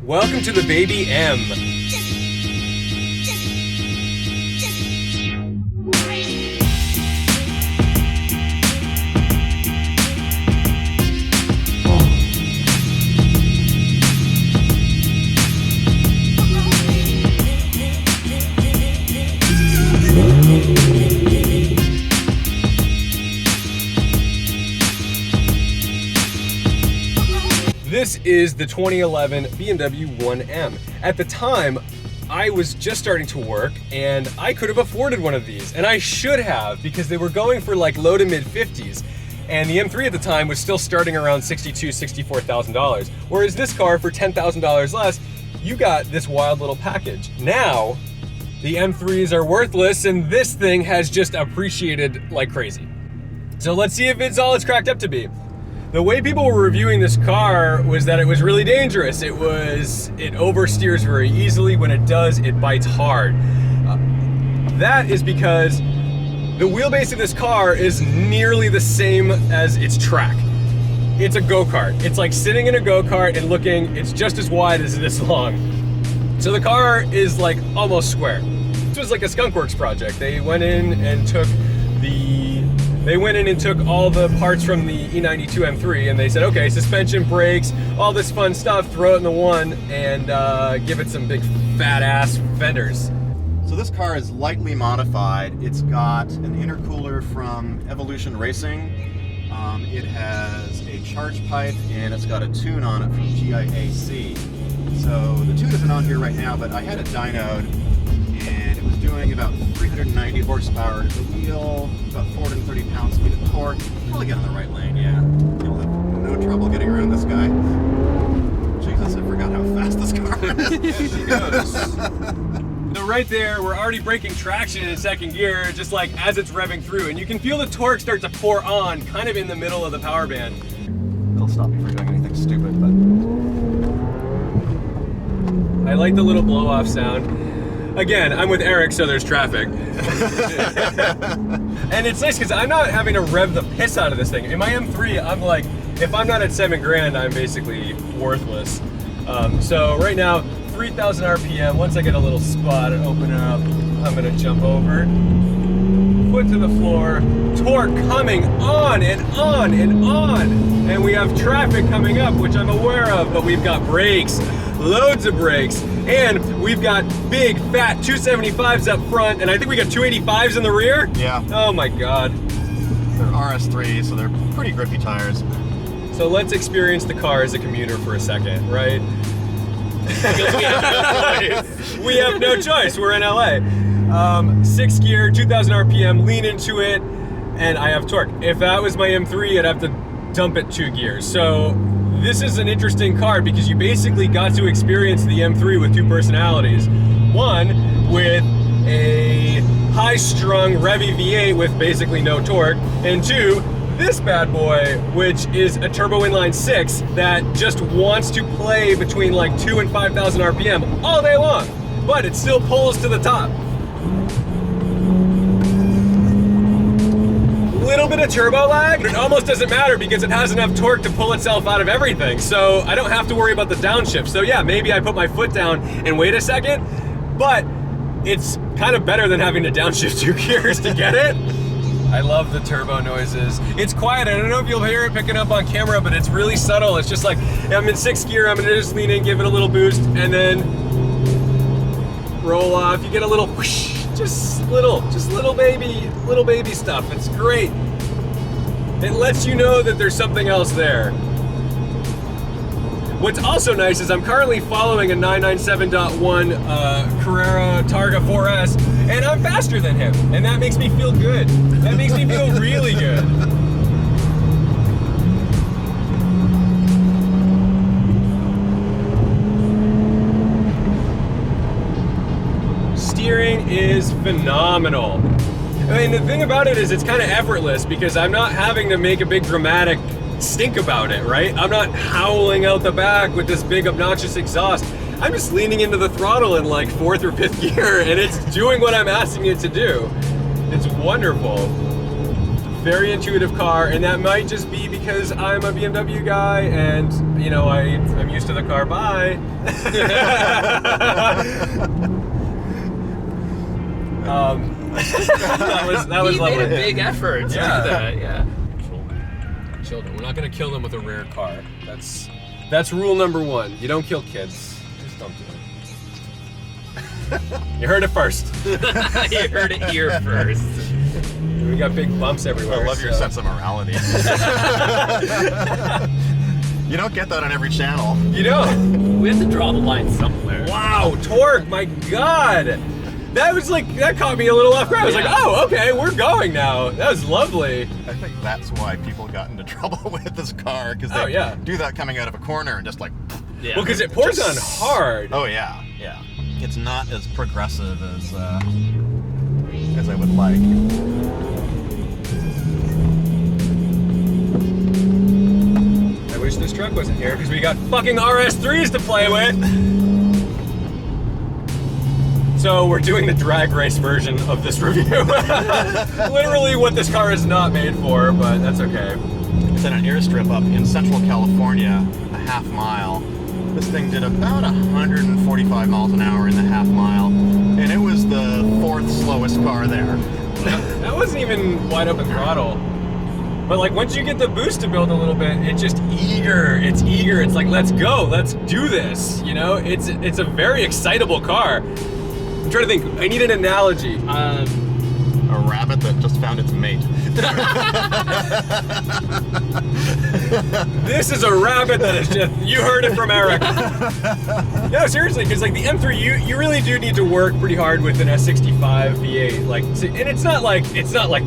Welcome to the Baby M. This is the 2011 BMW 1M. At the time, I was just starting to work and I could have afforded one of these, and I should have, because they were going for like low to mid 50s. And the M3 at the time was still starting around $62,000, $64,000. Whereas this car, for $10,000 less, you got this wild little package. Now, the M3s are worthless and this thing has just appreciated like crazy. So let's see if it's all it's cracked up to be. The way people were reviewing this car was that it was really dangerous. It oversteers very easily. When it does, it bites hard. That is because the wheelbase of this car is nearly the same as its track. It's a go-kart. It's like sitting in a go-kart and looking, it's just as wide as it is long. So the car is like almost square. This was like a skunkworks project. They went in and took all the parts from the E92 M3 and they said, okay, suspension, brakes, all this fun stuff, throw it in the one and give it some big fat ass fenders. So this car is lightly modified. It's got an intercooler from Evolution Racing. It has a charge pipe and it's got a tune on it from GIAC. So the tune isn't on here right now, but I had a dynoed and it was doing about 390 horsepower to the wheel, about 430 pounds-feet of torque. Probably get on the right lane, yeah. You'll have no trouble getting around this guy. Jesus, I forgot how fast this car is. He goes. So right there, we're already breaking traction in second gear, just like as it's revving through. And you can feel the torque start to pour on, kind of in the middle of the power band. They'll stop me from doing anything stupid, but... I like the little blow-off sound. Again, I'm with Eric, so there's traffic. And it's nice because I'm not having to rev the piss out of this thing. In my M3, I'm like, if I'm not at 7 grand, I'm basically worthless. So right now, 3,000 RPM. Once I get a little spot and open it up, I'm gonna jump over. Foot to the floor, torque coming on and on and on. And we have traffic coming up, which I'm aware of, but we've got brakes, loads of brakes, and we've got big, fat 275s up front, and I think we got 285s in the rear? Yeah. Oh my God. They're RS3, so they're pretty grippy tires. So let's experience the car as a commuter for a second, right? Because we have no choice. We have no choice, we're in LA. 6th gear, 2,000 RPM, lean into it, and I have torque. If that was my M3, I'd have to dump it 2 gears. So this is an interesting car because you basically got to experience the M3 with 2 personalities. One with a high-strung revvy V8 with basically no torque, and 2, this bad boy, which is a turbo inline 6 that just wants to play between like 2 and 5,000 RPM all day long, but it still pulls to the top. Little bit of turbo lag, but it almost doesn't matter because it has enough torque to pull itself out of everything. So I don't have to worry about the downshift. So yeah, maybe I put my foot down and wait a second, but it's kind of better than having to downshift 2 gears to get it. I love the turbo noises. It's quiet. I don't know if you'll hear it picking up on camera, but it's really subtle. It's just like, I'm in 6th gear, I'm gonna just lean in, give it a little boost, and then roll off. You get a little whoosh. Just little baby stuff. It's great. It lets you know that there's something else there. What's also nice is I'm currently following a 997.1 Carrera Targa 4S, and I'm faster than him, and that makes me feel good. That makes me feel really good. Steering is phenomenal. I mean, the thing about it is it's kind of effortless because I'm not having to make a big dramatic stink about it, right? I'm not howling out the back with this big obnoxious exhaust. I'm just leaning into the throttle in like 4th or 5th gear and it's doing what I'm asking it to do. It's wonderful. very intuitive car, and that might just be because I'm a BMW guy, and you know I'm used to the car. Bye. That was he lovely. made a big effort to do that. Yeah. Children. We're not gonna kill them with a rare car. That's rule number 1. You don't kill kids. Just don't do it. You heard it first. You heard it here first. We got big bumps everywhere. I love your sense of morality. You don't get that on every channel. You don't. We have to draw the line somewhere. Wow, torque, my God. That caught me a little off guard. I was like, oh, okay, we're going now. That was lovely. I think that's why people got into trouble with this car, because they do that coming out of a corner and just like... Yeah. Well, because it pours on hard. Oh, yeah. It's not as progressive as I would like. I wish this truck wasn't here, because we got fucking RS3s to play with. So we're doing the drag race version of this review. Literally what this car is not made for, but that's okay. It's in an airstrip up in Central California, a half mile. This thing did about 145 miles an hour in the half mile, and it was the 4th slowest car there. That wasn't even wide open throttle. But like once you get the boost to build a little bit, it's just eager. It's eager. It's like, let's go. Let's do this. You know, it's a very excitable car. I'm trying to think. I need an analogy. A rabbit that just found its mate. This is a rabbit that is just, you heard it from Eric. No, seriously, because like the M3, you really do need to work pretty hard with an S65 V8. Like, and it's not like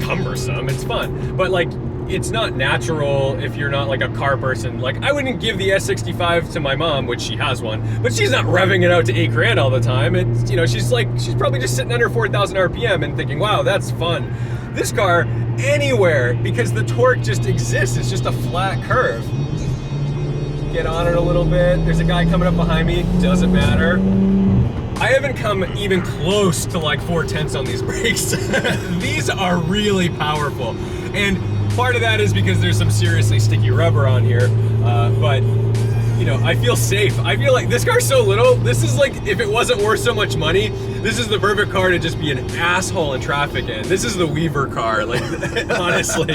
cumbersome. It's fun, but like it's not natural if you're not like a car person. Like I wouldn't give the S65 to my mom, which she has one, but she's not revving it out to 8 grand all the time. It's, you know, she's probably just sitting under 4,000 RPM and thinking, wow, that's fun. This car, anywhere, because the torque just exists. It's just a flat curve. Get on it a little bit. There's a guy coming up behind me. Doesn't matter. I haven't come even close to like 4/10 on these brakes. These are really powerful. And part of that is because there's some seriously sticky rubber on here. But, you know, I feel safe. I feel like this car's so little. This is like, if it wasn't worth so much money, this is the perfect car to just be an asshole in traffic in. This is the Weaver car, like, honestly.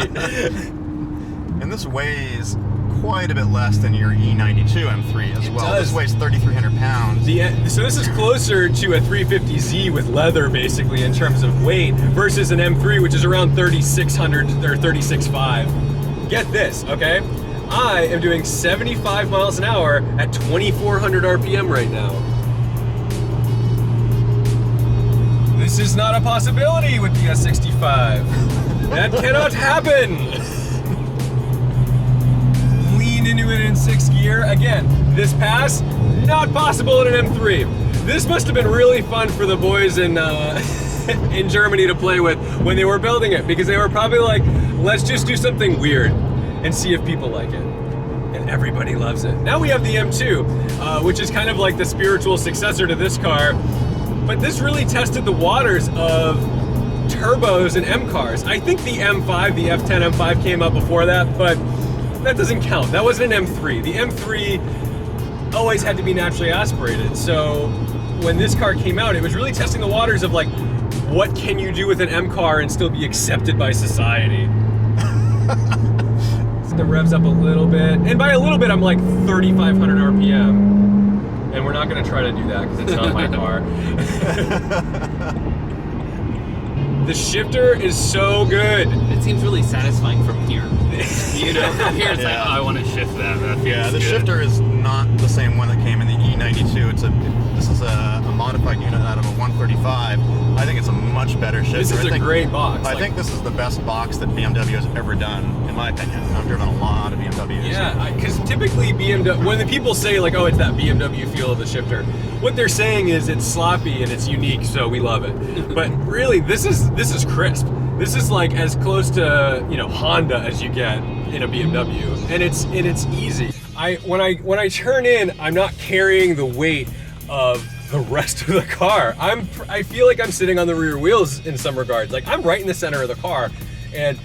And this weighs quite a bit less than your E92 M3 as well. Does. This weighs 3,300 pounds. So this is closer to a 350Z with leather, basically, in terms of weight, versus an M3, which is around 3,600 or 36.5. Get this, okay? I am doing 75 miles an hour at 2,400 RPM right now. This is not a possibility with the S65. That cannot happen. Lean into it in 6th gear. Again, this pass, not possible in an M3. This must have been really fun for the boys in in Germany to play with when they were building it, because they were probably like, let's just do something weird and see if people like it. And everybody loves it. Now we have the M2, which is kind of like the spiritual successor to this car. But this really tested the waters of turbos and M cars. I think the M5, the F10 M5 came up before that, but that doesn't count. That wasn't an M3. The M3 always had to be naturally aspirated. So when this car came out, it was really testing the waters of like, what can you do with an M car and still be accepted by society? So the revs up a little bit. And by a little bit, I'm like 3,500 RPM. And we're not gonna try to do that because it's not my car. The shifter is so good. It seems really satisfying from here. You know, from here it's like, oh, I want to shift that. That feels The good. shifter is not the same one that came in the E92. This is a modified unit out of a 135. I think it's a much better shifter. This is a great box. I think this is the best box that BMW has ever done, in my opinion. I've driven a lot of BMWs. Yeah, because typically BMW, when the people say like, oh, it's that BMW feel of the shifter, what they're saying is it's sloppy and it's unique, so we love it. But really, this is crisp. This is like as close to, you know, Honda as you get in a BMW, and it's easy. When I turn in, I'm not carrying the weight of the rest of the car. I feel like I'm sitting on the rear wheels in some regards. Like I'm right in the center of the car, and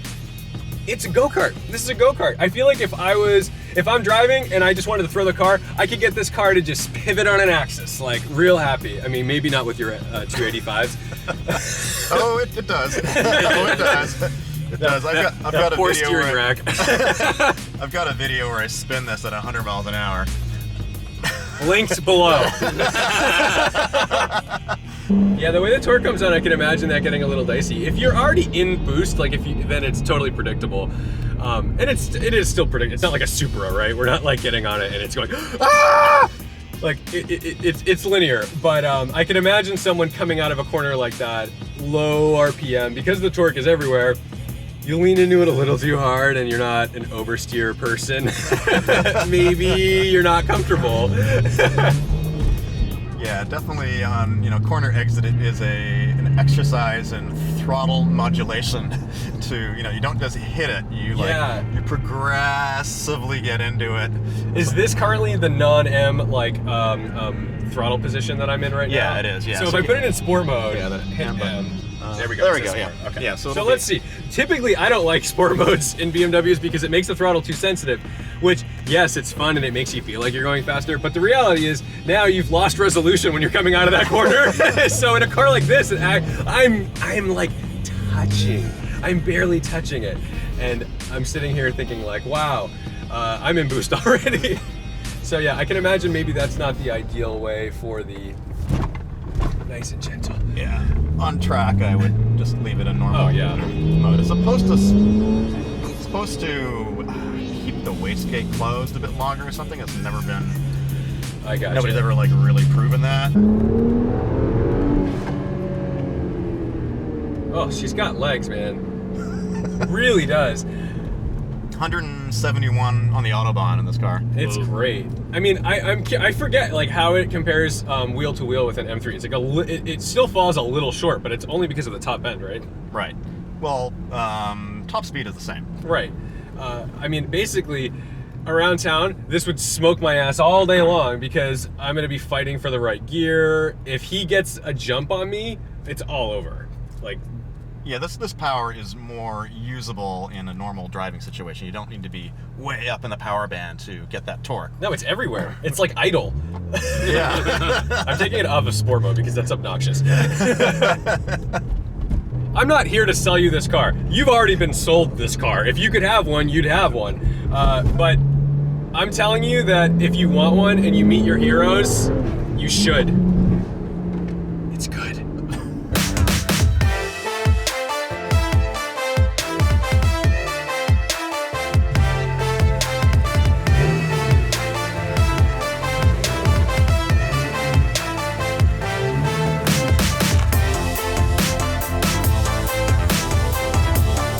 it's a go-kart. This is a go-kart. I feel like if I'm driving and I just wanted to throw the car, I could get this car to just pivot on an axis, like real happy. I mean, maybe not with your 285s. Oh, it does. Oh, it does. It does. I've got a poor video steering rack. I've got a video where I spin this at 100 miles an hour. Links below. Yeah, the way the torque comes out, I can imagine that getting a little dicey. If you're already in boost, like then it's totally predictable. And it is still predictable. It's not like a Supra, right? We're not like getting on it and it's going, ah! Like it's linear. But I can imagine someone coming out of a corner like that, low RPM, because the torque is everywhere. You lean into it a little too hard and you're not an oversteer person. Maybe you're not comfortable. Yeah, definitely on corner exit it is an exercise in throttle modulation to you don't just hit it, you progressively get into it. Is this currently the non-M throttle position that I'm in right now? Yeah, it is. Yeah. So if I put it in sport mode, hit M. M. There we go. There we go. Sport. Yeah. Okay. Yeah. So let's see. Typically, I don't like sport modes in BMWs because it makes the throttle too sensitive. Which, yes, it's fun and it makes you feel like you're going faster. But the reality is, now you've lost resolution when you're coming out of that corner. So in a car like this, I'm like touching. I'm barely touching it, and I'm sitting here thinking like, wow, I'm in boost already. So yeah, I can imagine maybe that's not the ideal way for the nice and gentle. Yeah. On track, I would just leave it in normal mode. It's supposed to keep the wastegate closed a bit longer or something. It's never been. I got Nobody's ever really proven that. Oh, she's got legs, man. Really does. 171 on the Autobahn in this car. It's great. I mean, I forget like how it compares wheel to wheel with an M3. It's like it still falls a little short, but it's only because of the top end, right? Right. Well, top speed is the same. Right. I mean, basically, around town, this would smoke my ass all day long because I'm gonna be fighting for the right gear. If he gets a jump on me, it's all over. Like. Yeah, this power is more usable in a normal driving situation. You don't need to be way up in the power band to get that torque. No, it's everywhere. It's like idle. Yeah. I'm taking it off of sport mode because that's obnoxious. I'm not here to sell you this car. You've already been sold this car. If you could have one, you'd have one. But I'm telling you that if you want one and you meet your heroes, you should. It's good.